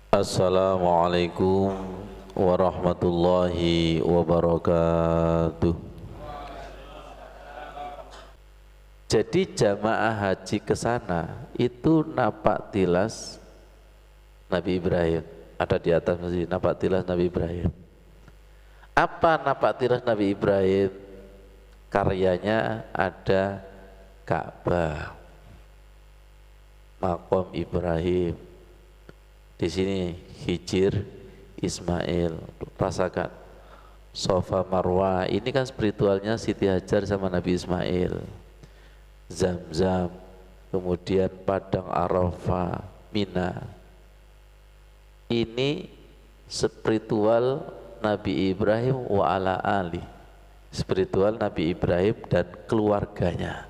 Assalamualaikum warahmatullahi wabarakatuh. Jadi jamaah haji ke sana itu napak tilas Nabi Ibrahim. Ada di atas masjid napak tilas Nabi Ibrahim. Apa napak tilas Nabi Ibrahim? Karyanya ada Ka'bah, Maqam Ibrahim. Di sini Hijir Ismail. Rasakan Sofa Marwah, ini kan spiritualnya Siti Hajar sama Nabi Ismail. Zam-Zam, kemudian Padang Arafah, Mina. Ini spiritual Nabi Ibrahim wa ala ali. Spiritual Nabi Ibrahim dan keluarganya.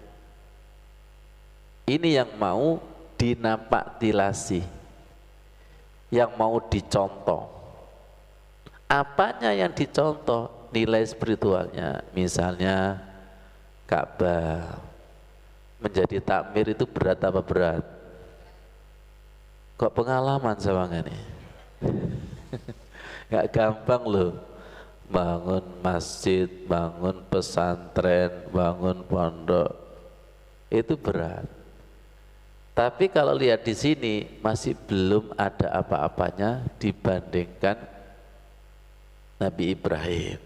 Ini yang mau dinapaktilasi, yang mau dicontoh. Apanya yang dicontoh? Nilai spiritualnya. Misalnya Ka'bah menjadi takmir itu berat apa berat? Kok pengalaman sama nih? Gak gampang loh. Bangun masjid, bangun pesantren, bangun pondok, itu berat. Tapi kalau lihat di sini masih belum ada apa-apanya dibandingkan Nabi Ibrahim.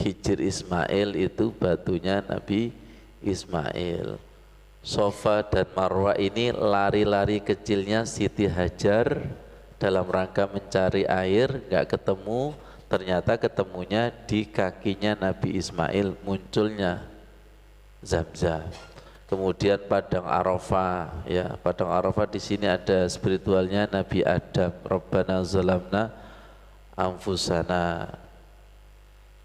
Hijir Ismail itu batunya Nabi Ismail. Sofa dan Marwah ini lari-lari kecilnya Siti Hajar dalam rangka mencari air, nggak ketemu, ternyata ketemunya di kakinya Nabi Ismail, munculnya Zam-Zam. Kemudian Padang Arafah, ya, Padang Arafah di sini ada spiritualnya Nabi Adam, Rabbana zalamna anfusana.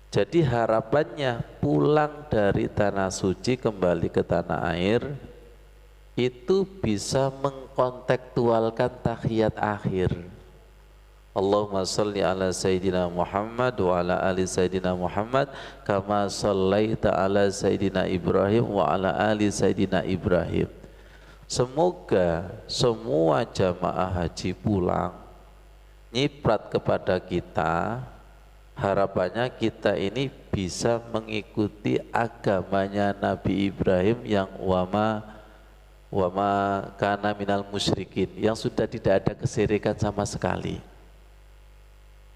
Jadi harapannya pulang dari tanah suci kembali ke tanah air itu bisa mengkontekstualkan tahiyat akhir. Allahumma salli ala Sayyidina Muhammad wa ala ali Sayyidina Muhammad kama sallaita ala Sayyidina Ibrahim wa ala ali Sayyidina Ibrahim. Semoga semua jamaah haji pulang nyiprat kepada kita, harapannya kita ini bisa mengikuti agamanya Nabi Ibrahim yang wama kana minal musyrikin, yang sudah tidak ada kesyirikan sama sekali.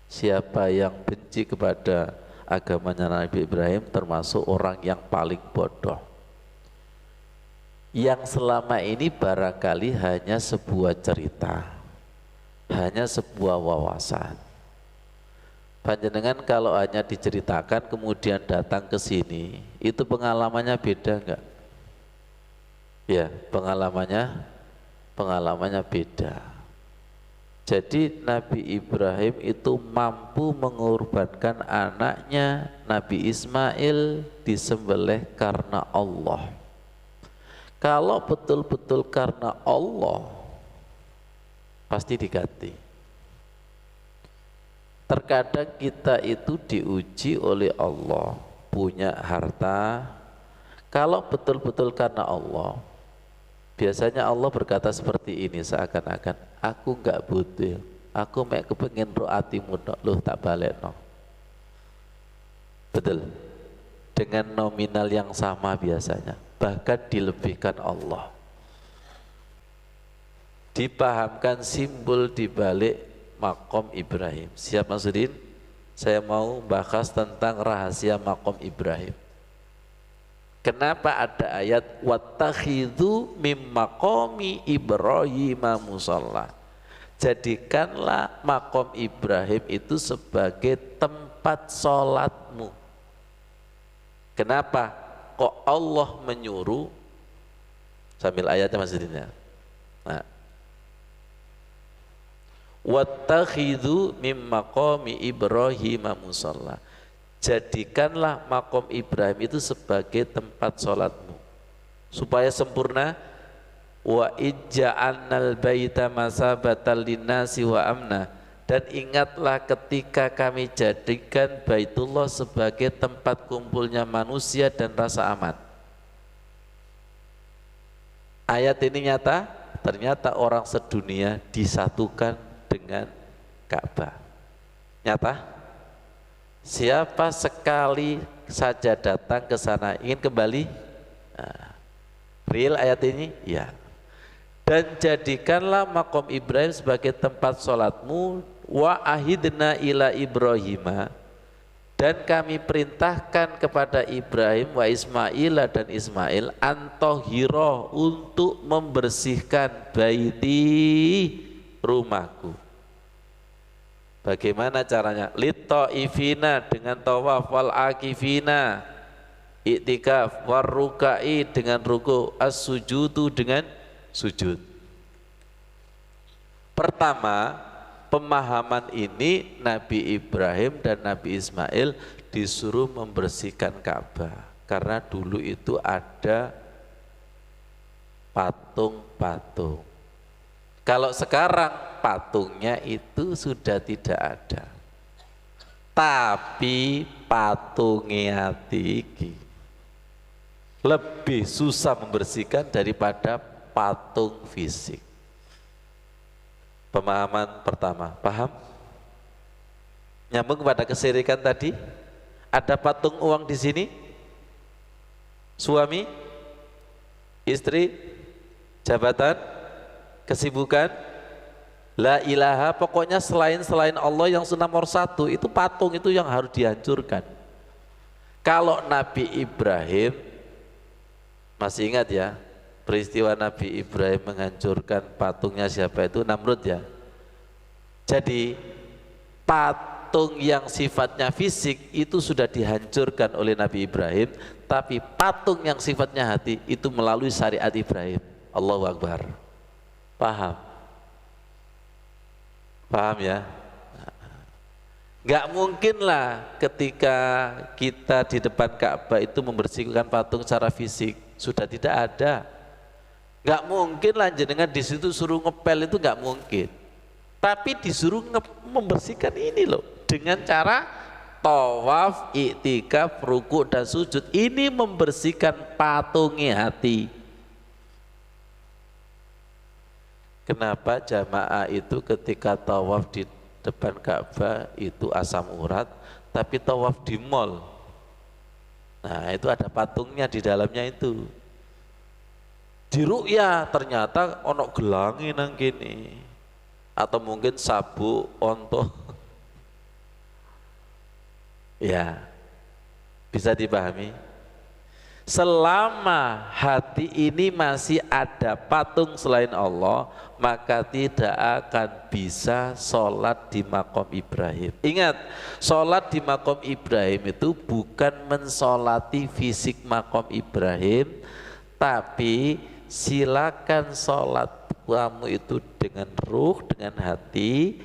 Siapa yang benci kepada agamanya Nabi Ibrahim termasuk orang yang paling bodoh, yang selama ini barangkali hanya sebuah cerita, hanya sebuah wawasan. Panjenengan kalau hanya diceritakan kemudian datang ke sini, itu pengalamannya beda enggak? Ya, pengalamannya beda. Jadi Nabi Ibrahim itu mampu mengorbankan anaknya Nabi Ismail disembelih karena Allah. Kalau betul-betul karena Allah, pasti diganti. Terkadang kita itu diuji oleh Allah, punya harta. Kalau betul-betul karena Allah, biasanya Allah berkata seperti ini, seakan-akan aku enggak butuh, aku mek kepengin roh atimu loh, tak balik no. Betul, dengan nominal yang sama biasanya, bahkan dilebihkan Allah. Dipahamkan simbol dibalik Maqam Ibrahim. Siap Mas Udin? Saya mau bahas tentang rahasia Maqam Ibrahim. Kenapa ada ayat wattakhidhu mim maqami Ibrahim musalla? Jadikanlah Maqam Ibrahim itu sebagai tempat sholatmu. Kenapa? Kok Allah menyuruh? Sambil ayatnya Mas Udin ya. Nah, wattakhidhu mim maqami Ibrahim musalla. Jadikanlah Maqam Ibrahim itu sebagai tempat sholatmu supaya sempurna. Wa ij'alnal baita masabatan linnasi wa amna, dan ingatlah ketika kami jadikan Baitullah sebagai tempat kumpulnya manusia dan rasa aman. Ayat ini nyata, ternyata orang sedunia disatukan dengan Ka'bah. Nyata? Siapa sekali saja datang ke sana ingin kembali? Nah, real ayat ini? Ya. Dan jadikanlah makom Ibrahim sebagai tempat sholatmu, wa ahidna ila Ibrahima, dan kami perintahkan kepada Ibrahim wa Ismail dan Ismail antohiro, untuk membersihkan baiti, rumahku. Bagaimana caranya? Lit-ta'ifina, dengan tawaf, wal akifina iktikaf, war rukai dengan ruku, as-sujudu dengan sujud. Pertama, pemahaman ini Nabi Ibrahim dan Nabi Ismail disuruh membersihkan Ka'bah karena dulu itu ada patung-patung. Kalau sekarang patungnya itu sudah tidak ada, tapi patungnya tinggi, lebih susah membersihkan daripada patung fisik. Pemahaman pertama, paham? Nyambung kepada kesirikan tadi. Ada patung uang di sini, suami, istri, jabatan, kesibukan, la ilaha, pokoknya selain Allah yang nomor satu, itu patung itu yang harus dihancurkan. Kalau Nabi Ibrahim, masih ingat ya peristiwa Nabi Ibrahim menghancurkan patungnya siapa itu? Namrud ya. Jadi patung yang sifatnya fisik itu sudah dihancurkan oleh Nabi Ibrahim, tapi patung yang sifatnya hati itu melalui syariat Ibrahim. Allahu Akbar. Paham? Paham ya? Nggak mungkin lah ketika kita di depan Ka'bah itu membersihkan patung secara fisik, sudah tidak ada. Nggak mungkin lah jenengan di situ suruh ngepel, itu nggak mungkin. Tapi disuruh membersihkan ini loh, dengan cara tawaf, iktikaf, ruku dan sujud. Ini membersihkan patungnya hati. Kenapa jamaah itu ketika tawaf di depan Ka'bah itu asam urat, tapi tawaf di mall, nah itu ada patungnya di dalamnya itu. Di ru'ya ternyata ono gelangi nang kene, atau mungkin sabuk onto. Ya, bisa dipahami. Selama hati ini masih ada patung selain Allah, maka tidak akan bisa sholat di makom Ibrahim. Ingat, sholat di makom Ibrahim itu bukan mensolati fisik makom Ibrahim, tapi silakan sholat kamu itu dengan ruh, dengan hati.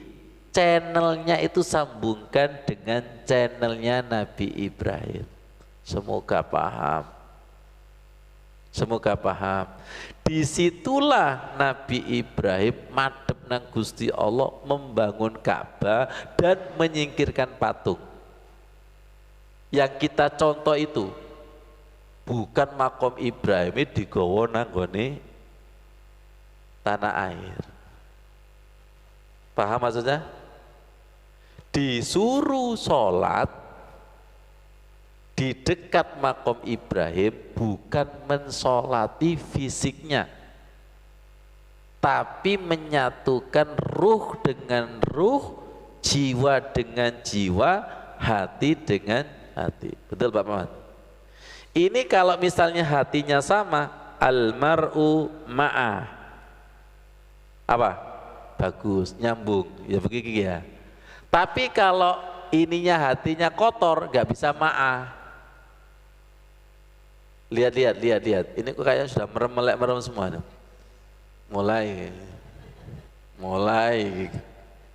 Channelnya itu sambungkan dengan channelnya Nabi Ibrahim. Semoga paham. Semoga paham. Disitulah Nabi Ibrahim madhep nang Gusti Allah, membangun Ka'bah dan menyingkirkan patung. Yang kita contoh itu bukan makom Ibrahim digawa nang gone tanah air. Paham maksudnya? Disuruh sholat di dekat makom Ibrahim bukan mensolati fisiknya, tapi menyatukan ruh dengan ruh, jiwa dengan jiwa, hati dengan hati. Betul Pak Muhammad? Ini kalau misalnya hatinya sama, almar'u ma'ah, apa? Bagus, nyambung, ya begini ya. Tapi kalau ininya hatinya kotor, nggak bisa ma'ah. Lihat. Ini kok kayaknya sudah merem semua. Mulai.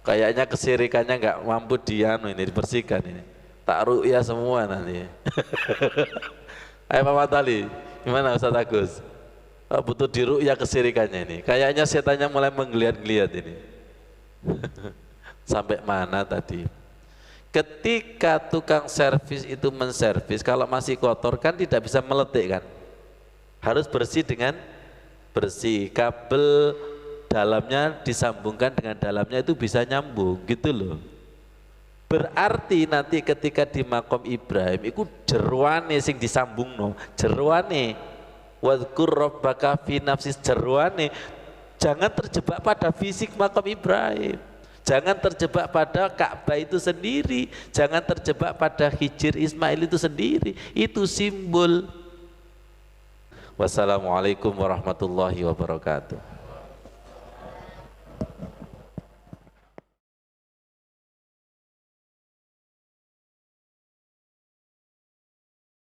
Kayaknya kesirikannya nggak mampu ini dibersihkan ini. Tak ru'ya semua nanti. Ayo Pak Matali, gimana Ustaz Agus? Oh, butuh diru'ya kesirikannya ini. Kayaknya setannya mulai menggeliat-geliat ini. Sampai mana tadi? Ketika tukang servis itu menservis, kalau masih kotor kan tidak bisa meletik kan, harus bersih dengan bersih. Kabel dalamnya disambungkan dengan dalamnya itu bisa nyambung gitu loh. Berarti nanti ketika di makom Ibrahim itu jeruane sing disambungno, jeruane wadhkur rabbaka fi nafsis, jeruane. Jangan terjebak pada fisik makom Ibrahim, jangan terjebak pada Ka'bah itu sendiri, jangan terjebak pada Hijir Ismail itu sendiri, itu simbol. Wassalamualaikum warahmatullahi wabarakatuh.